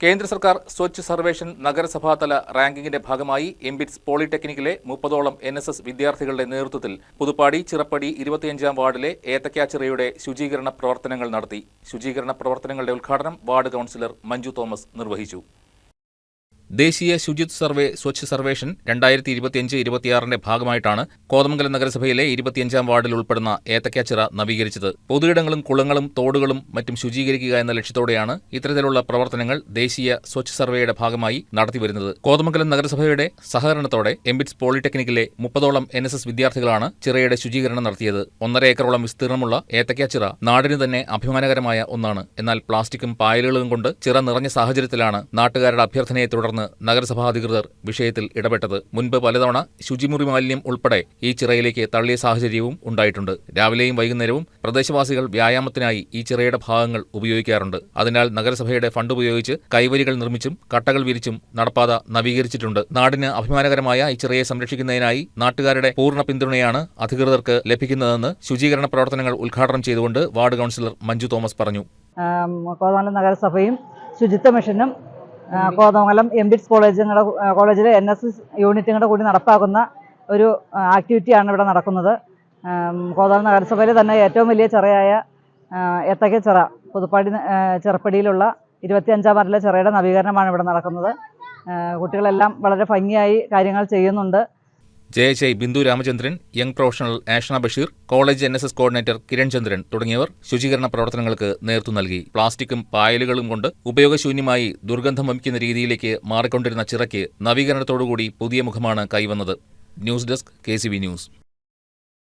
കേന്ദ്ര സർക്കാർ സ്വച്ഛ് സർവേഷൻ നഗരസഭാതല റാങ്കിങ്ങിന്റെ ഭാഗമായി എംബിറ്റ്സ് പോളിടെക്നിക്കിലെ 30ഓളം NSS വിദ്യാർത്ഥികളുടെ നേതൃത്വത്തിൽ പുതുപ്പാടി ചിറപ്പടി 25-ാം വാർഡിലെ ഏത്തക്കാച്ചിറയുടെ ശുചീകരണ പ്രവർത്തനങ്ങൾ നടത്തി. ശുചീകരണ പ്രവർത്തനങ്ങളുടെ ഉദ്ഘാടനം വാർഡ് കൗൺസിലർ മഞ്ജു തോമസ് നിർവഹിച്ചു. ദേശീയ ശുചിത്വ സർവേ സ്വച്ഛ് സർവേഷൻ 2025-26ന്റെ ഭാഗമായിട്ടാണ് കോതമംഗലം നഗരസഭയിലെ 25-ാം വാർഡിൽ ഉൾപ്പെടുന്ന ഏത്തക്കാച്ചിറ നവീകരിച്ചത്. പൊതുയിടങ്ങളും കുളങ്ങളും തോടുകളും മറ്റും ശുചീകരിക്കുക എന്ന ലക്ഷ്യത്തോടെയാണ് ഇത്തരത്തിലുള്ള പ്രവർത്തനങ്ങൾ ദേശീയ സ്വച്ഛ് സർവേയുടെ ഭാഗമായി നടത്തിവരുന്നത്. കോതമംഗലം നഗരസഭയുടെ സഹകരണത്തോടെ എംബിറ്റ്സ് പോളിടെക്നിക്കിലെ 30ഓളം NSS വിദ്യാർത്ഥികളാണ് ചിറയുടെ ശുചീകരണം നടത്തിയത്. 1.5 ഏക്കറോളം വിസ്തീർണമുള്ള ഏത്തക്കാച്ചിറ നാടിന് തന്നെ അഭിമാനകരമായ ഒന്നാണ്. എന്നാൽ പ്ലാസ്റ്റിക്കും പായലുകളും കൊണ്ട് ചിറ നിറഞ്ഞ സാഹചര്യത്തിലാണ് നാട്ടുകാരുടെ അഭ്യർത്ഥനയെ തുടർന്ന് നഗരസഭാ അധികൃതർ വിഷയത്തിൽ ഇടപെട്ടത്. മുൻപ് പലതവണ ശുചിമുറി മാലിന്യം ഉൾപ്പെടെ ഈ ചിറയിലേക്ക് തള്ളിയ സാഹചര്യവും ഉണ്ടായിട്ടുണ്ട്. രാവിലെയും വൈകുന്നേരവും പ്രദേശവാസികൾ വ്യായാമത്തിനായി ഈ ചിറയുടെ ഭാഗങ്ങൾ ഉപയോഗിക്കാറുണ്ട്. അതിനാൽ നഗരസഭയുടെ ഫണ്ട് ഉപയോഗിച്ച് കൈവരികൾ നിർമ്മിച്ചും കട്ടകൾ വിരിച്ചും നടപ്പാത നവീകരിച്ചിട്ടുണ്ട്. നാടിന് അഭിമാനകരമായ ഈ ചിറയെ സംരക്ഷിക്കുന്നതിനായി നാട്ടുകാരുടെ പൂർണ്ണ പിന്തുണയാണ് അധികൃതർക്ക് ലഭിക്കുന്നതെന്ന് ശുചീകരണ പ്രവർത്തനങ്ങൾ ഉദ്ഘാടനം ചെയ്തുകൊണ്ട് വാർഡ് കൗൺസിലർ മഞ്ജു തോമസ് പറഞ്ഞു. കോതമംഗലം നഗരസഭയും ശുചിത്വ മിഷനും കോതമംഗലം എംബിറ്റ്സ് കോളേജിലെ NSS യൂണിറ്റുകളുടെ കൂടി നടപ്പാക്കുന്ന ഒരു ആക്ടിവിറ്റിയാണ് ഇവിടെ നടക്കുന്നത്. കോതമംഗലം നഗരസഭയിലെ തന്നെ ഏറ്റവും വലിയ ചിറയായ ഏത്തക്കച്ചിറ പുതുപ്പാടി ചിറപ്പടിയിലുള്ള 25-ാം വാർഡിലെ ചിറയുടെ നവീകരണമാണ് ഇവിടെ നടക്കുന്നത്. കുട്ടികളെല്ലാം വളരെ ഭംഗിയായി കാര്യങ്ങൾ ചെയ്യുന്നുണ്ട്. JHI Bindu Ramachandran, young professional Ashna Basheer, college NSS coordinator Kiran Chandran തുടങ്ങിയവർ ശുചീകരണ പ്രവർത്തനങ്ങൾക്ക് നേതൃത്വം നൽകി. പ്ലാസ്റ്റിക്കും പായലുകളും കൊണ്ട് ഉപയോഗശൂന്യമായി ദുർഗന്ധം വമിക്കുന്ന രീതിയിലേക്ക് മാറിക്കൊണ്ടിരുന്ന ചിറയ്ക്ക് നവീകരണത്തോടുകൂടി പുതിയ മുഖമാണ് കൈവന്നത്. News desk KCV news.